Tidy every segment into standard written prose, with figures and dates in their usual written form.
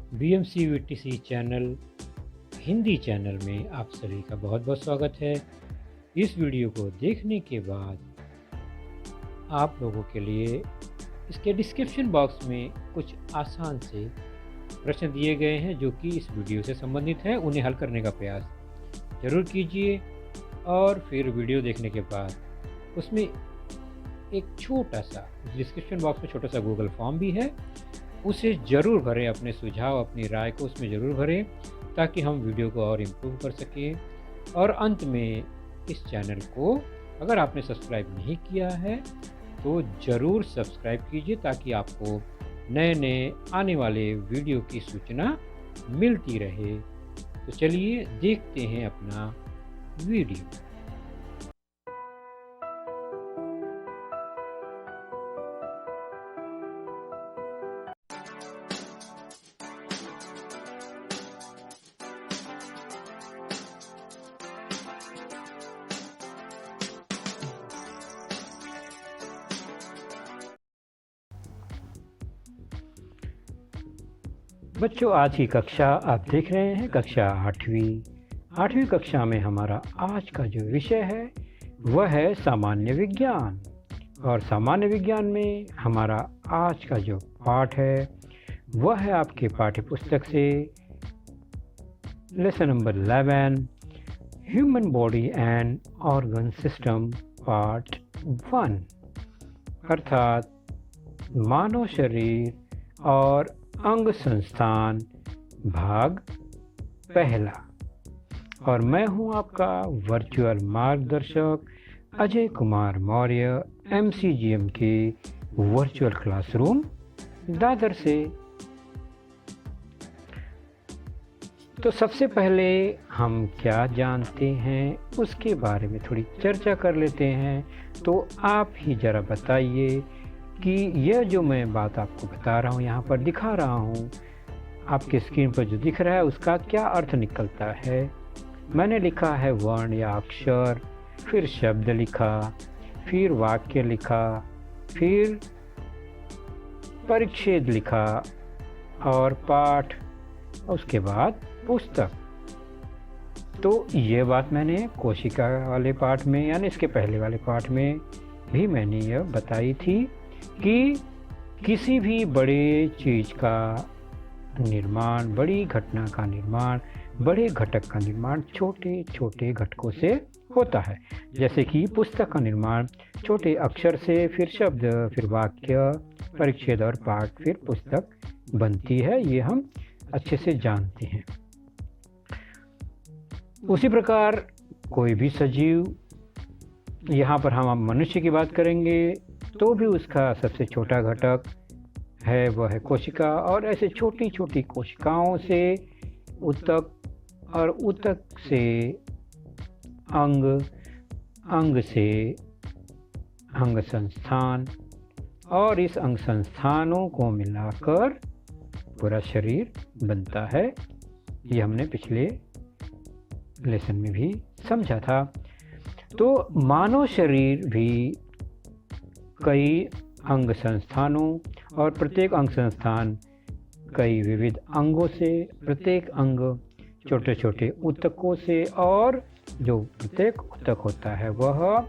BMCVTC channel Hindi channel में आप सभी का बहुत बहुत स्वागत है। इस वीडियो को देखने के बाद आप लोगों के लिए इसके डिस्क्रिप्शन बॉक्स में कुछ आसान से प्रश्न दिए गए हैं जो कि इस वीडियो से संबंधित हैं। उन्हें हल करने का प्रयास ज़रूर कीजिए और फिर वीडियो देखने के बाद उसमें एक छोटा सा डिस्क्रिप्शन बॉक्स में छोटा सा गूगल फॉर्म भी है, उसे ज़रूर भरें। अपने सुझाव अपनी राय को उसमें ज़रूर भरें ताकि हम वीडियो को और इम्प्रूव कर सकें। और अंत में इस चैनल को अगर आपने सब्सक्राइब नहीं किया है तो ज़रूर सब्सक्राइब कीजिए ताकि आपको नए नए आने वाले वीडियो की सूचना मिलती रहे। तो चलिए देखते हैं अपना वीडियो। बच्चों, आज की कक्षा आप देख रहे हैं कक्षा 8वीं कक्षा में हमारा आज का जो विषय है वह है सामान्य विज्ञान। और सामान्य विज्ञान में हमारा आज का जो पाठ है वह है आपके पाठ्य पुस्तक से lesson number 11 human body and organ system part 1, अर्थात मानव शरीर और अंग संस्थान भाग पहला। और मैं हूं आपका वर्चुअल मार्गदर्शक अजय कुमार मौर्य, MCGM के वर्चुअल क्लासरूम दादर से। तो सबसे पहले हम क्या जानते हैं उसके बारे में थोड़ी चर्चा कर लेते हैं। तो आप ही ज़रा बताइए कि यह जो मैं बात आपको बता रहा हूँ, यहाँ पर दिखा रहा हूँ, आपके स्क्रीन पर जो दिख रहा है उसका क्या अर्थ निकलता है। मैंने लिखा है वर्ण या अक्षर, फिर शब्द लिखा, फिर वाक्य लिखा, फिर परिच्छेद लिखा और पाठ, उसके बाद पुस्तक। तो ये बात मैंने कोशिका वाले पाठ में यानी इसके पहले वाले पाठ में भी मैंने यह बताई थी कि किसी भी बड़े चीज़ का निर्माण, बड़ी घटना का निर्माण, बड़े घटक का निर्माण छोटे छोटे घटकों से होता है। जैसे कि पुस्तक का निर्माण छोटे अक्षर से, फिर शब्द, फिर वाक्य, परिच्छेद और पाठ, फिर पुस्तक बनती है। ये हम अच्छे से जानते हैं। उसी प्रकार कोई भी सजीव, यहाँ पर हम मनुष्य की बात करेंगे तो भी उसका सबसे छोटा घटक है वह है कोशिका। और ऐसे छोटी छोटी कोशिकाओं से ऊतक, और ऊतक से अंग, अंग से अंग संस्थान, और इस अंग संस्थानों को मिलाकर पूरा शरीर बनता है। ये हमने पिछले लेसन में भी समझा था। तो मानव शरीर भी कई अंग संस्थानों और प्रत्येक अंग संस्थान कई विविध अंगों से, प्रत्येक अंग छोटे छोटे ऊतकों से, और जो प्रत्येक ऊतक होता है वह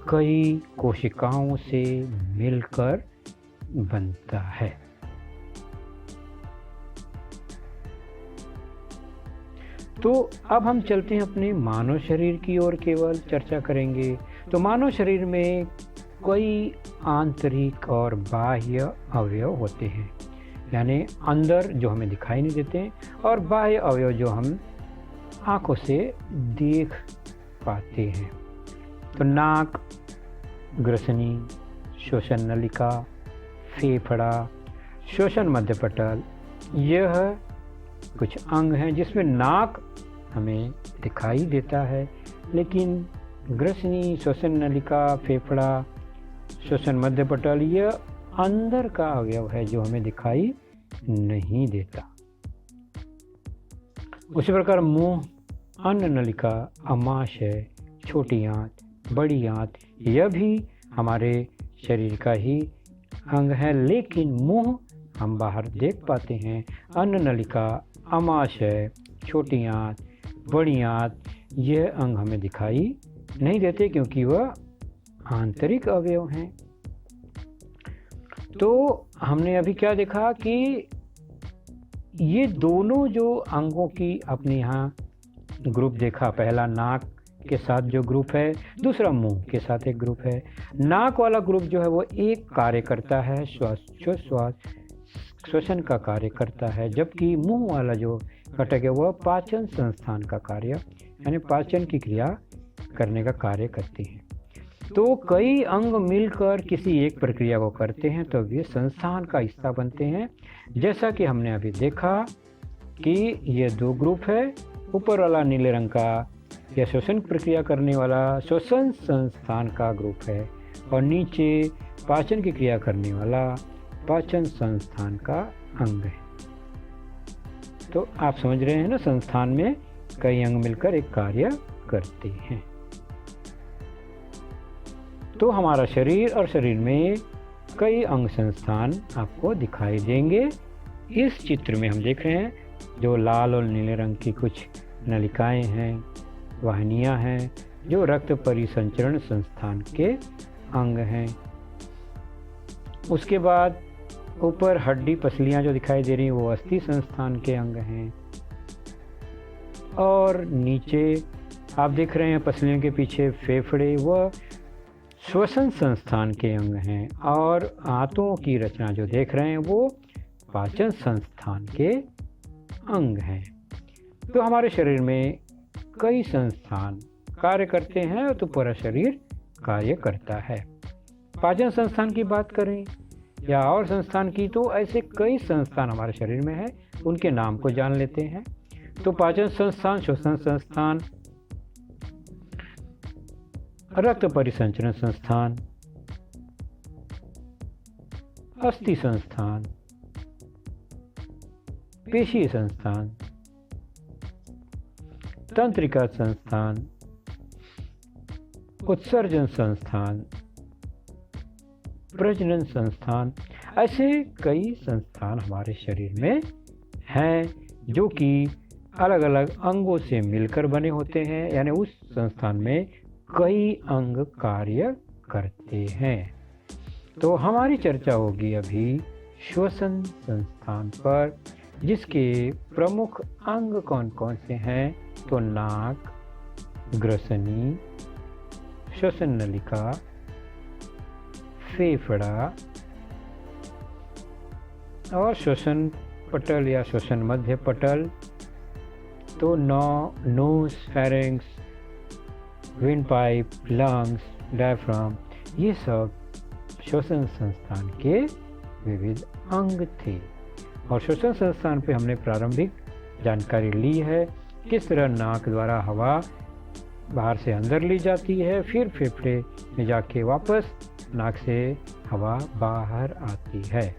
कई कोशिकाओं से मिलकर बनता है। तो अब हम चलते हैं अपने मानव शरीर की ओर, केवल चर्चा करेंगे। तो मानव शरीर में कई आंतरिक और बाह्य अवयव होते हैं, यानी अंदर जो हमें दिखाई नहीं देते और बाह्य अवयव जो हम आँखों से देख पाते हैं। तो नाक, ग्रसनी, श्वसन नलिका, फेफड़ा, श्वसन मध्यपटल, यह कुछ अंग हैं जिसमें नाक हमें दिखाई देता है, लेकिन ग्रसनी, श्वसन नलिका, फेफड़ा, श्वसन मध्यपटल यह अंदर का अवयव है जो हमें दिखाई नहीं देता। उसी प्रकार मुंह, अन्न नलिका, अमाशय, छोटी आंत, बड़ी आंत, यह भी हमारे शरीर का ही अंग है, लेकिन मुंह हम बाहर देख पाते हैं। अन्न नलिका, आमाशय, छोटी आंत, बड़ी आंत, यह अंग हमें दिखाई नहीं देते क्योंकि वह आंतरिक अवयव हैं। तो हमने अभी क्या देखा कि ये दोनों जो अंगों की अपने यहाँ ग्रुप देखा, पहला नाक के साथ जो ग्रुप है, दूसरा मुंह के साथ एक ग्रुप है। नाक वाला ग्रुप जो है वो एक कार्य करता है, श्वसन का कार्य करता है, जबकि मुंह वाला जो घटक है वह पाचन संस्थान का कार्य यानी पाचन की क्रिया करने का कार्य करती है। तो कई अंग मिलकर किसी एक प्रक्रिया को करते हैं तो वे संस्थान का हिस्सा बनते हैं। जैसा कि हमने अभी देखा कि ये दो ग्रुप है, ऊपर वाला नीले रंग का यह श्वसन प्रक्रिया करने वाला श्वसन संस्थान का ग्रुप है और नीचे पाचन की क्रिया करने वाला पाचन संस्थान का अंग है। तो आप समझ रहे हैं ना, संस्थान में कई अंग मिलकर एक कार्य करते हैं। तो हमारा शरीर और शरीर में कई अंग संस्थान आपको दिखाई देंगे। इस चित्र में हम देख रहे हैं जो लाल और नीले रंग की कुछ नलिकाएं हैं, वाहिनियां हैं, जो रक्त परिसंचरण संस्थान के अंग हैं। उसके बाद ऊपर हड्डी पसलियां जो दिखाई दे रही हैं वो अस्थि संस्थान के अंग हैं। और नीचे आप देख रहे हैं पसलियों के पीछे फेफड़े, वह श्वसन संस्थान के अंग हैं। और आंतों की रचना जो देख रहे हैं वो पाचन संस्थान के अंग हैं। तो हमारे शरीर में कई संस्थान कार्य करते हैं तो पूरा शरीर कार्य करता है। पाचन संस्थान की बात करें या और संस्थान की, तो ऐसे कई संस्थान हमारे शरीर में हैं, उनके नाम को जान लेते हैं। तो पाचन संस्थान, श्वसन संस्थान, रक्त परिसंचरण संस्थान, अस्थि संस्थान, पेशीय संस्थान, तंत्रिका संस्थान, उत्सर्जन संस्थान, प्रजनन संस्थान, ऐसे कई संस्थान हमारे शरीर में हैं जो कि अलग अलग अंगों से मिलकर बने होते हैं। यानी उस संस्थान में कई अंग कार्य करते हैं। तो हमारी चर्चा होगी अभी श्वसन संस्थान पर, जिसके प्रमुख अंग कौन कौन से हैं। तो नाक, ग्रसनी, श्वसन नलिका, फेफड़ा और श्वसन पटल या श्वसन मध्य पटल। तो nose, pharynx, windpipe, lungs, diaphragm, ये सब श्वसन संस्थान के विविध अंग थे। और श्वसन संस्थान पे हमने प्रारंभिक जानकारी ली है, किस तरह नाक द्वारा हवा बाहर से अंदर ली जाती है, फिर फेफड़े में जाके वापस नाक से हवा बाहर आती है।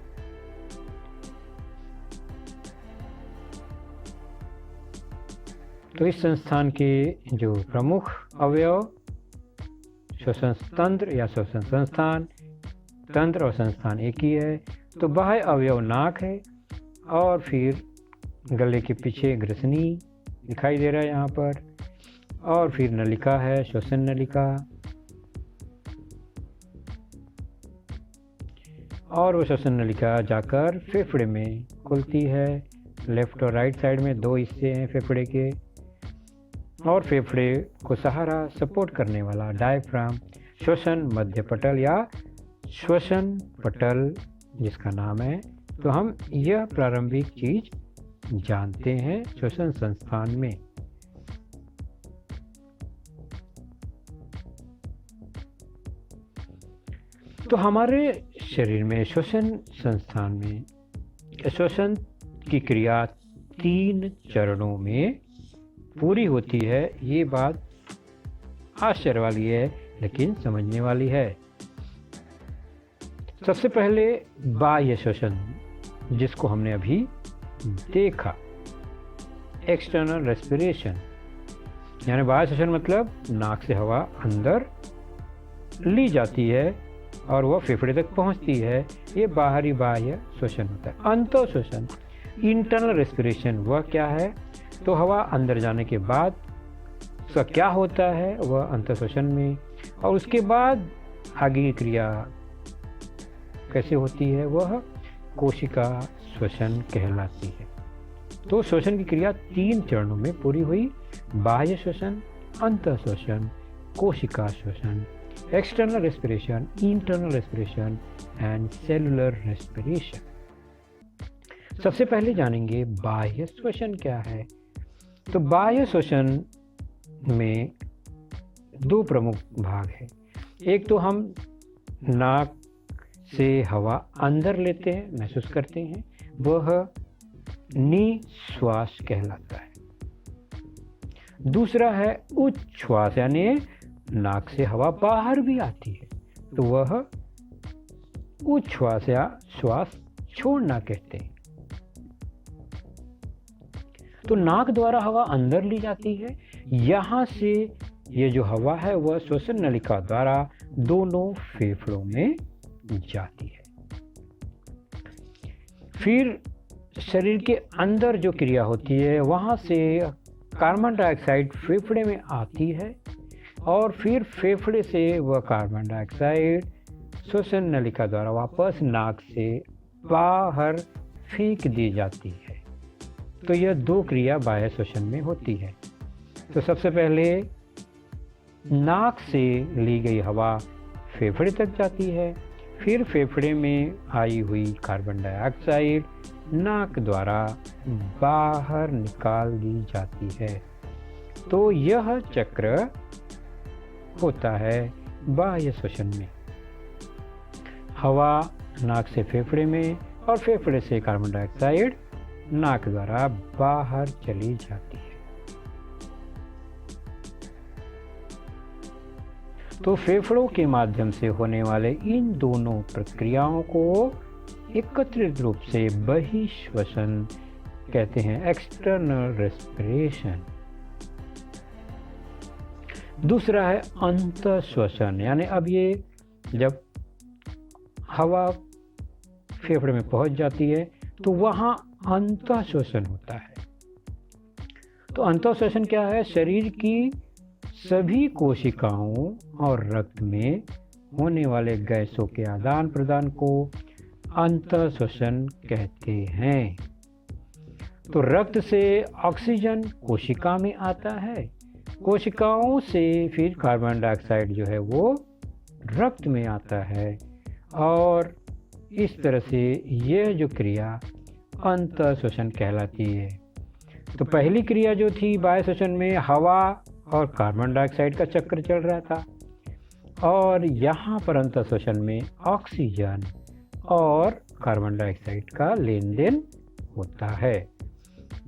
तो इस संस्थान के जो प्रमुख अवयव श्वसन तंत्र या श्वसन संस्थान, तंत्र और संस्थान एक ही है। तो बाह्य अवयव नाक है और फिर गले के पीछे ग्रसनी दिखाई दे रहा है यहाँ पर, और फिर नलिका है, श्वसन नलिका, और वो श्वसन नलिका जाकर फेफड़े में खुलती है। लेफ्ट और राइट साइड में दो हिस्से हैं फेफड़े के, और फेफड़े को सहारा सपोर्ट करने वाला डायफ्राम, श्वसन मध्य पटल या श्वसन पटल जिसका नाम है। तो हम यह प्रारंभिक चीज जानते हैं श्वसन संस्थान में। तो हमारे शरीर में श्वसन संस्थान में श्वसन की क्रिया 3 चरणों में पूरी होती है। ये बात आश्चर्य वाली है लेकिन समझने वाली है। सबसे पहले बाह्य श्वसन, जिसको हमने अभी देखा, एक्सटर्नल रेस्पिरेशन, यानी बाह्य श्वसन मतलब नाक से हवा अंदर ली जाती है और वह फेफड़े तक पहुंचती है। ये बाहरी बाह्य श्वसन होता है। अंतःश्वसन, इंटरनल रेस्पिरेशन, वह क्या है? तो हवा अंदर जाने के बाद उसका क्या होता है, वह अंतःश्वसन में, और उसके बाद आगे की क्रिया कैसे होती है, वह कोशिका श्वसन कहलाती है। तो श्वसन की क्रिया 3 चरणों में पूरी हुई: बाह्य श्वसन, अंतःश्वसन, कोशिका श्वसन, external respiration, internal respiration and cellular respiration. सबसे पहले जानेंगे बाह्य श्वसन क्या है। तो बाह्य श्वसन में 2 प्रमुख भाग हैं। एक तो हम नाक से हवा अंदर लेते हैं, महसूस करते हैं, वह निश्वास कहलाता है। दूसरा है उच्छ्वास, यानी नाक से हवा बाहर भी आती है, तो वह उच्छ्वास या श्वास छोड़ना कहते हैं। तो नाक द्वारा हवा अंदर ली जाती है, यहाँ से ये जो हवा है वह श्वसन नलिका द्वारा दोनों फेफड़ों में जाती है। फिर शरीर के अंदर जो क्रिया होती है, वहाँ से कार्बन डाइऑक्साइड फेफड़े में आती है और फिर फेफड़े से वह कार्बन डाइऑक्साइड श्वसन नलिका द्वारा वापस नाक से बाहर फेंक दी जाती है। तो यह 2 क्रिया बाह्य श्वसन में होती है। तो सबसे पहले नाक से ली गई हवा फेफड़े तक जाती है, फिर फेफड़े में आई हुई कार्बन डाइऑक्साइड नाक द्वारा बाहर निकाल दी जाती है। तो यह चक्र होता है बाह्य श्वसन में। हवा नाक से फेफड़े में और फेफड़े से कार्बन डाइऑक्साइड नाक द्वारा बाहर चली जाती है। तो फेफड़ों के माध्यम से होने वाले इन दोनों प्रक्रियाओं को एकत्रित रूप से बहिश्वसन कहते हैं, एक्सटर्नल रेस्पिरेशन। दूसरा है अंतःश्वसन, यानी अब ये जब हवा फेफड़े में पहुंच जाती है तो वहाँ अंतःश्वसन होता है। तो अंतःश्वसन क्या है? शरीर की सभी कोशिकाओं और रक्त में होने वाले गैसों के आदान प्रदान को अंतःश्वसन कहते हैं। तो रक्त से ऑक्सीजन कोशिका में आता है, कोशिकाओं से फिर कार्बन डाइऑक्साइड जो है वो रक्त में आता है, और इस तरह से यह जो क्रिया अंतःश्वसन कहलाती है। तो पहली क्रिया जो थी बाह्य श्वसन में, हवा और कार्बन डाइऑक्साइड का चक्र चल रहा था, और यहाँ पर अंतःश्वसन में ऑक्सीजन और कार्बन डाइऑक्साइड का लेन देन होता है।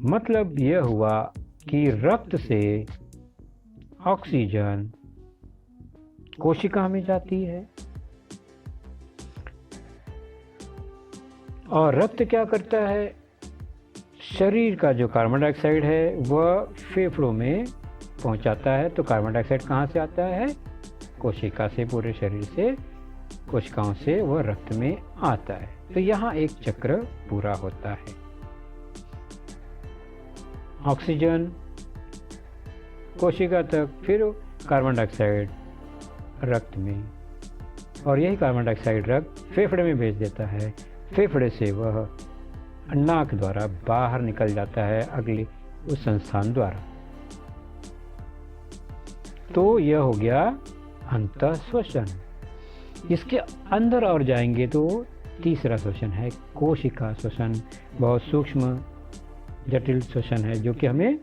मतलब यह हुआ कि रक्त से ऑक्सीजन कोशिका में जाती है, और रक्त क्या करता है? शरीर का जो कार्बन डाइऑक्साइड है वह फेफड़ों में पहुंचाता है। तो कार्बन डाइऑक्साइड कहाँ से आता है? कोशिका से, पूरे शरीर से, कोशिकाओं से वह रक्त में आता है। तो यहाँ एक चक्र पूरा होता है। ऑक्सीजन कोशिका तक, फिर कार्बन डाइऑक्साइड रक्त में, और यही कार्बन डाइऑक्साइड रक्त फेफड़े में भेज देता है। फेफड़े से वह नाक द्वारा बाहर निकल जाता है अगले उस संस्थान द्वारा। तो यह हो गया अंतःश्वसन। इसके अंदर और जाएंगे तो तीसरा श्वसन है कोशिका श्वसन। बहुत सूक्ष्म जटिल श्वसन है जो कि हमें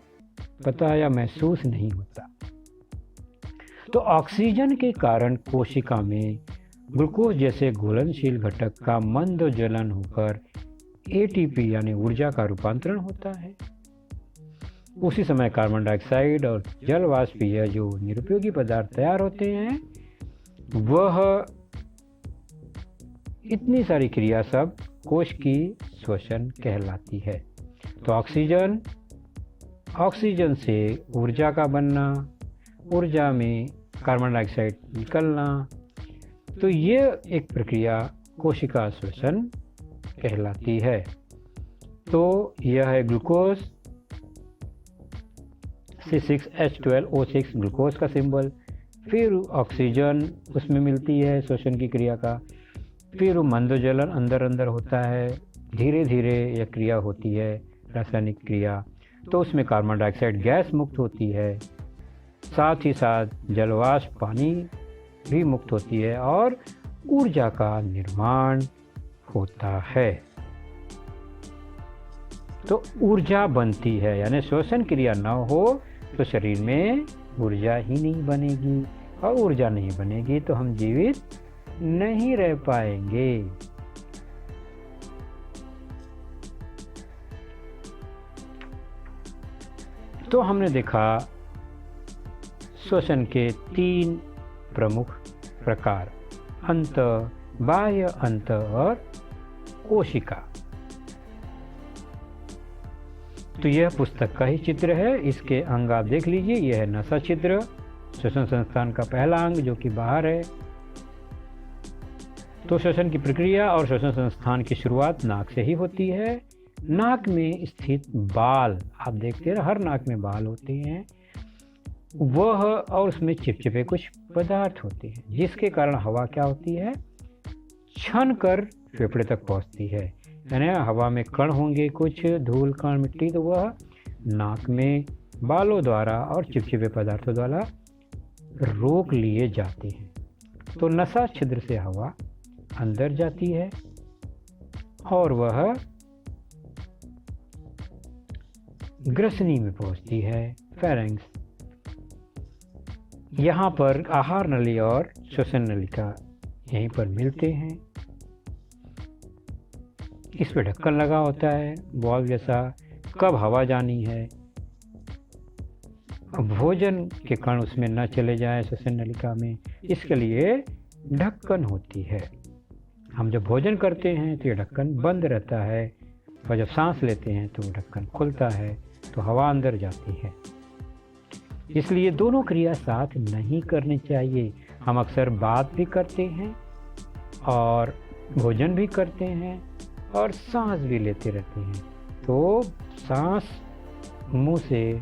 पता या महसूस नहीं होता। तो ऑक्सीजन के कारण कोशिका में ग्लूकोज जैसे घुलनशील घटक का मंद ज्वलन होकर एटीपी यानी ऊर्जा का रूपांतरण होता है। उसी समय कार्बन डाइऑक्साइड और जल वाष्पीय जो निरुपयोगी पदार्थ तैयार होते हैं, वह इतनी सारी क्रिया सब कोश की श्वसन कहलाती है। तो ऑक्सीजन से ऊर्जा का बनना, ऊर्जा में कार्बन डाइऑक्साइड निकलना, तो ये एक प्रक्रिया कोशिका श्वसन कहलाती है। तो यह है ग्लूकोज C6H12O6 ग्लूकोज का सिंबल। फिर ऑक्सीजन उसमें मिलती है श्वसन की क्रिया का। फिर मंदोजलन अंदर अंदर होता है, धीरे धीरे यह क्रिया होती है रासायनिक क्रिया, तो उसमें कार्बन डाइऑक्साइड गैस मुक्त होती है, साथ ही साथ जलवाष्प पानी भी मुक्त होती है और ऊर्जा का निर्माण होता है। तो ऊर्जा बनती है, यानी श्वसन क्रिया न हो तो शरीर में ऊर्जा ही नहीं बनेगी, और ऊर्जा नहीं बनेगी तो हम जीवित नहीं रह पाएंगे। तो हमने देखा श्वसन के 3 प्रमुख प्रकार, अंत, बाह्य अंत और कोशिका। तो यह पुस्तक का ही चित्र है, इसके अंग आप देख लीजिए। यह है नसा छिद्र, श्वसन संस्थान का पहला अंग जो कि बाहर है। तो श्वसन की प्रक्रिया और श्वसन संस्थान की शुरुआत नाक से ही होती है। नाक में स्थित बाल, आप देखते हैं हर नाक में बाल होते हैं, वह और उसमें चिपचिपे कुछ पदार्थ होते हैं, जिसके कारण हवा क्या होती है, छन कर फेफड़े तक पहुंचती है। यानी हवा में कण होंगे, कुछ धूल कण मिट्टी, तो वह नाक में बालों द्वारा और चिपचिपे पदार्थों द्वारा रोक लिए जाते हैं। तो नसा छिद्र से हवा अंदर जाती है और वह ग्रसनी में पहुंचती है, फेरेंक्स। यहाँ पर आहार नली और श्वसन नलिका यहीं पर मिलते हैं। इस पर ढक्कन लगा होता है बॉल जैसा, कब हवा जानी है, भोजन के कण उसमें न चले जाए श्वसन नलिका में, इसके लिए ढक्कन होती है। हम जब भोजन करते हैं तो ये ढक्कन बंद रहता है, और जब सांस लेते हैं तो ढक्कन खुलता है, तो हवा अंदर जाती है। इसलिए दोनों क्रिया साथ नहीं करनी चाहिए। हम अक्सर बात भी करते हैं और भोजन भी करते हैं और सांस भी लेते रहते हैं। तो सांस मुंह से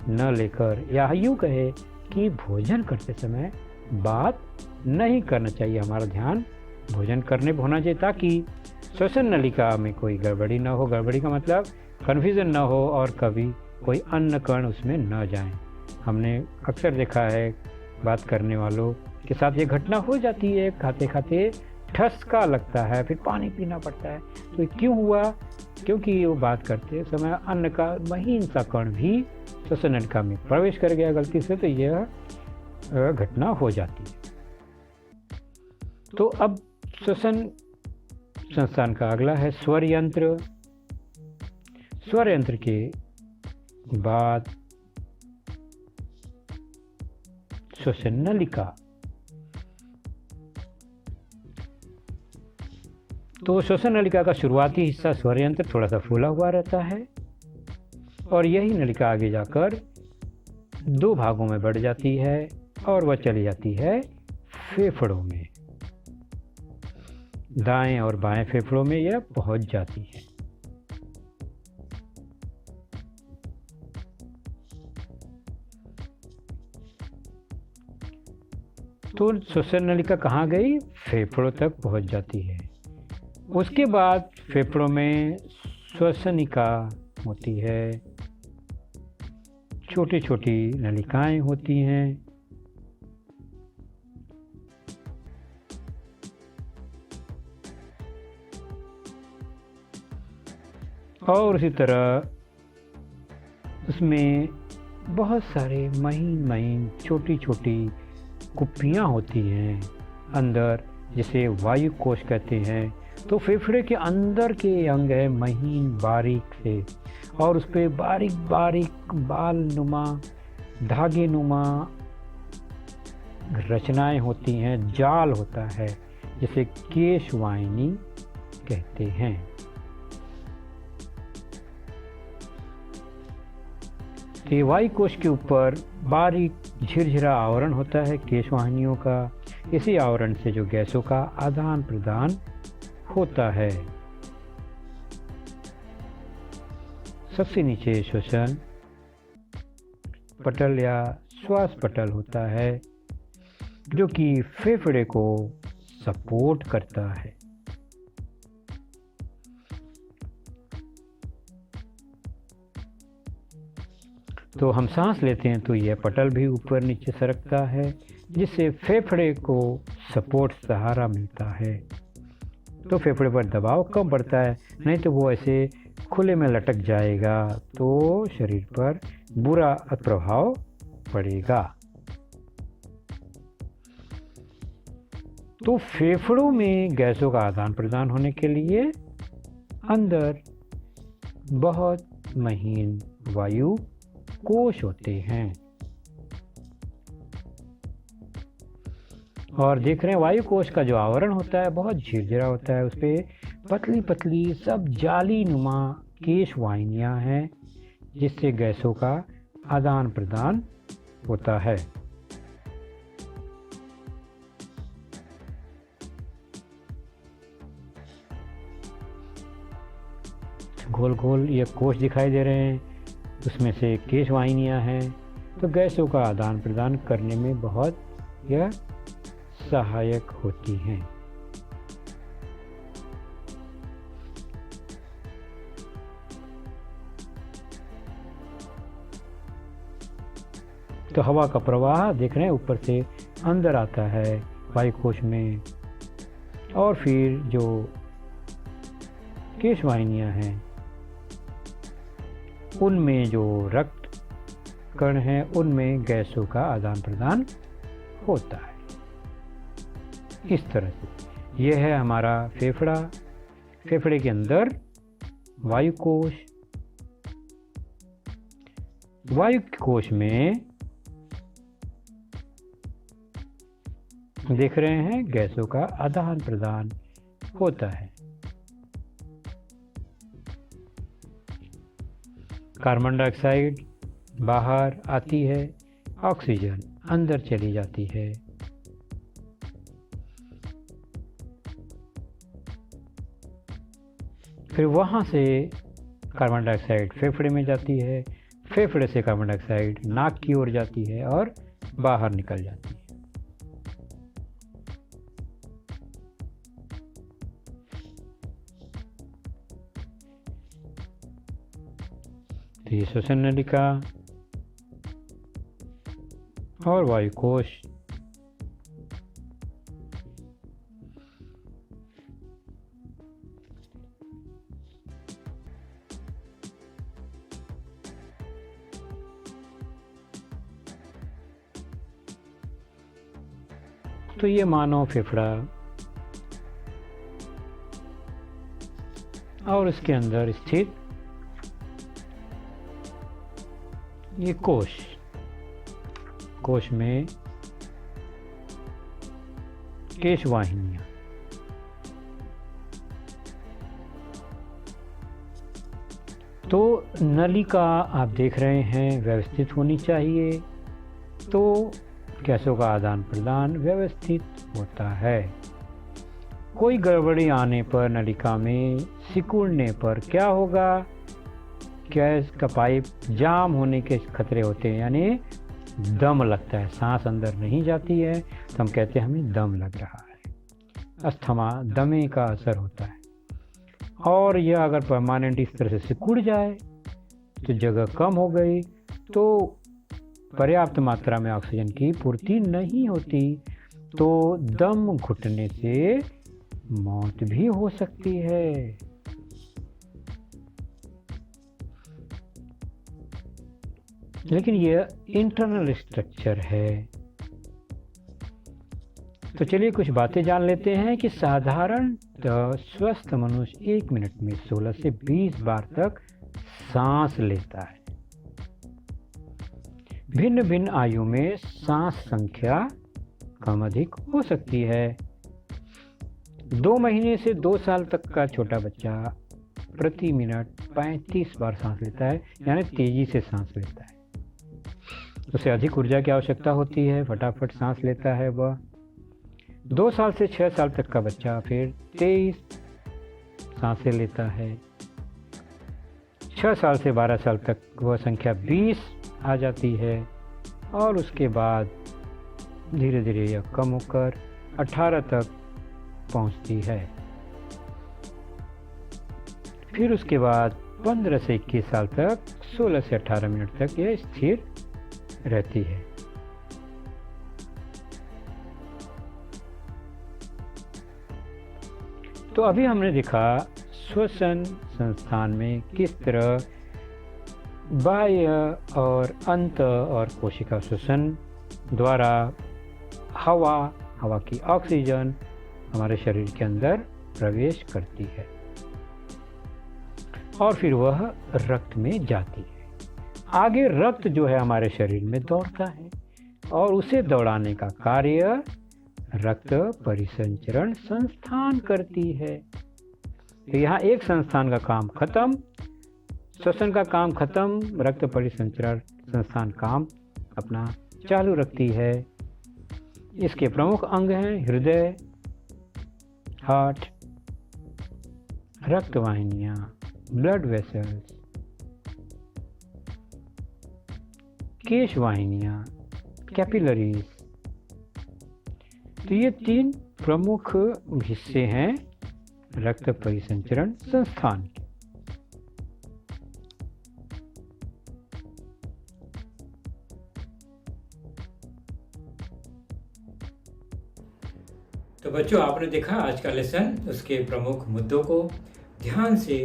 न लेकर, या यूँ कहे कि भोजन करते समय बात नहीं करना चाहिए। हमारा ध्यान भोजन करने पर होना चाहिए, ताकि श्वसन नलिका में कोई गड़बड़ी न हो। गड़बड़ी का मतलब कन्फ्यूज़न न हो और कभी कोई अन्न कण उसमें न जाए। हमने अक्सर देखा है बात करने वालों के साथ ये घटना हो जाती है, खाते खाते ठसका लगता है, फिर पानी पीना पड़ता है। तो ये क्यों हुआ? क्योंकि वो बात करते समय अन्न का महीन सा कण भी श्वसन नलिका में प्रवेश कर गया गलती से, तो यह घटना हो जाती है। तो अब श्वसन संस्थान का अगला है स्वर यंत्र। स्वर यंत्र के बाद श्वसन नलिका। तो श्वसन नलिका का शुरुआती हिस्सा स्वर यंत्र थोड़ा सा फूला हुआ रहता है, और यही नलिका आगे जाकर 2 भागों में बढ़ जाती है और वह चली जाती है फेफड़ों में। दाएं और बाएं फेफड़ों में यह पहुंच जाती है। तो श्वसन नलिका कहाँ गई? फेफड़ों तक पहुंच जाती है। उसके बाद फेफड़ों में श्वसनिका होती है, छोटी छोटी नलिकाएं होती हैं। और उसी तरह उसमें बहुत सारे महीन महीन छोटी छोटी कुप्पियाँ होती हैं अंदर, जिसे वायु कोश कहते हैं। तो फेफड़े के अंदर के अंग है महीन बारीक से, और उस पर बारीक बारीक बाल नुमा, धागे नुमा रचनाएं होती हैं, जाल होता है, जिसे केशवाहिनी कहते हैं। तो वायु कोश के ऊपर बारीक झिरझिरा आवरण होता है केशवाहिनियों का, इसी आवरण से जो गैसों का आदान प्रदान होता है। सबसे नीचे श्वसन पटल या श्वास पटल होता है जो कि फेफड़े को सपोर्ट करता है। तो हम सांस लेते हैं तो यह पटल भी ऊपर नीचे सरकता है जिससे फेफड़े को सपोर्ट सहारा मिलता है। तो फेफड़े पर दबाव कम पड़ता है, नहीं तो वो ऐसे खुले में लटक जाएगा तो शरीर पर बुरा प्रभाव पड़ेगा। तो फेफड़ों में गैसों का आदान प्रदान होने के लिए अंदर बहुत महीन वायु कोश होते हैं। और देख रहे हैं वायु कोश का जो आवरण होता है बहुत झिरझिरा होता है, उस पर पतली पतली सब जाली नुमा केश वाहिनियां हैं जिससे गैसों का आदान प्रदान होता है। गोल गोल ये कोश दिखाई दे रहे हैं, उसमें से केश वाहिनियां हैं, तो गैसों का आदान प्रदान करने में बहुत यह सहायक होती हैं। तो हवा का प्रवाह देख रहे हैं ऊपर से अंदर आता है वायु कोश में, और फिर जो केश वाहिनियां हैं उनमें जो रक्त कण हैं उनमें गैसों का आदान प्रदान होता है। इस तरह से यह है हमारा फेफड़ा। फेफड़े के अंदर वायु कोश, वायु कोश में देख रहे हैं गैसों का आदान प्रदान होता है। कार्बन डाइऑक्साइड बाहर आती है, ऑक्सीजन अंदर चली जाती है। फिर वहाँ से कार्बन डाइऑक्साइड फेफड़े में जाती है, फेफड़े से कार्बन डाइऑक्साइड नाक की ओर जाती है और बाहर निकल जाती है। तो ये श्वसन नलिका और वायु कोश। तो ये मानव फेफड़ा और इसके अंदर स्थित ये कोश, कोश में केश वाहिनियां। तो नलिका आप देख रहे हैं व्यवस्थित होनी चाहिए, तो गैसों का आदान प्रदान व्यवस्थित होता है। कोई गड़बड़ी आने पर नलिका में सिकुड़ने पर क्या होगा, गैस का पाइप जाम होने के खतरे होते हैं, यानी दम लगता है, सांस अंदर नहीं जाती है तो हम कहते हैं हमें दम लग रहा है। अस्थमा दमे का असर होता है। और यह अगर परमानेंट इस तरह से सिकुड़ जाए तो जगह कम हो गई तो पर्याप्त मात्रा में ऑक्सीजन की पूर्ति नहीं होती, तो दम घुटने से मौत भी हो सकती है। लेकिन यह इंटरनल स्ट्रक्चर है। तो चलिए कुछ बातें जान लेते हैं कि साधारण स्वस्थ मनुष्य 1 मिनट में 16 से 20 बार तक सांस लेता है। भिन्न भिन्न आयु में सांस संख्या कम अधिक हो सकती है। 2 महीने से 2 साल तक का छोटा बच्चा प्रति मिनट 35 बार सांस लेता है, यानी तेजी से सांस लेता है। उसे अधिक ऊर्जा की आवश्यकता होती है, फटाफट सांस लेता है वह। 2 साल से 6 साल तक का बच्चा फिर 23 सांसें लेता है। 6 साल से 12 साल तक वह संख्या 20 आ जाती है और उसके बाद धीरे धीरे यह कम होकर 18 तक पहुंचती है। फिर उसके बाद 15 से 21 साल तक 16 से 18 मिनट तक यह स्थिर रहती है। तो अभी हमने देखा श्वसन संस्थान में किस तरह बाह्य और अंत और कोशिका श्वसन द्वारा हवा की ऑक्सीजन हमारे शरीर के अंदर प्रवेश करती है और फिर वह रक्त में जाती है। आगे रक्त जो है हमारे शरीर में दौड़ता है और उसे दौड़ाने का कार्य रक्त परिसंचरण संस्थान करती है। तो यहाँ एक संस्थान का काम खत्म, श्वसन का काम खत्म, रक्त परिसंचरण संस्थान काम अपना चालू रखती है। इसके प्रमुख अंग हैं हृदय, हार्ट, रक्तवाहिनियाँ, ब्लड वेसल्स, केशवाहिनियाँ, कैपिलरीज। तो ये 3 प्रमुख हिस्से हैं रक्त परिसंचरण संस्थान के। तो बच्चों, आपने देखा आज का लेसन, उसके प्रमुख मुद्दों को ध्यान से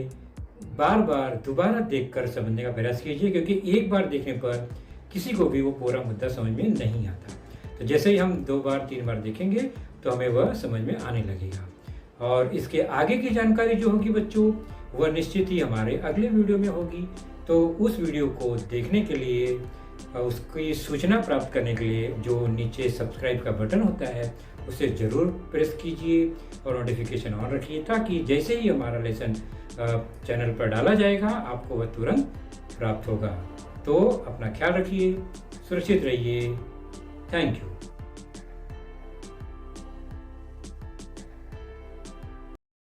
बार बार दोबारा देखकर समझने का प्रयास कीजिए, क्योंकि एक बार देखने पर किसी को भी वो पूरा मुद्दा समझ में नहीं आता। तो जैसे ही हम 2 बार 3 बार देखेंगे तो हमें वह समझ में आने लगेगा। और इसके आगे की जानकारी जो होगी बच्चों, वह निश्चित ही हमारे अगले वीडियो में होगी। तो उस वीडियो को देखने के लिए, उसकी सूचना प्राप्त करने के लिए जो नीचे सब्सक्राइब का बटन होता है उसे ज़रूर प्रेस कीजिए और नोटिफिकेशन ऑन रखिए, ताकि जैसे ही हमारा लेसन चैनल पर डाला जाएगा आपको वह तुरंत प्राप्त होगा। तो अपना ख्याल रखिए, सुरक्षित रहिए। Thank you.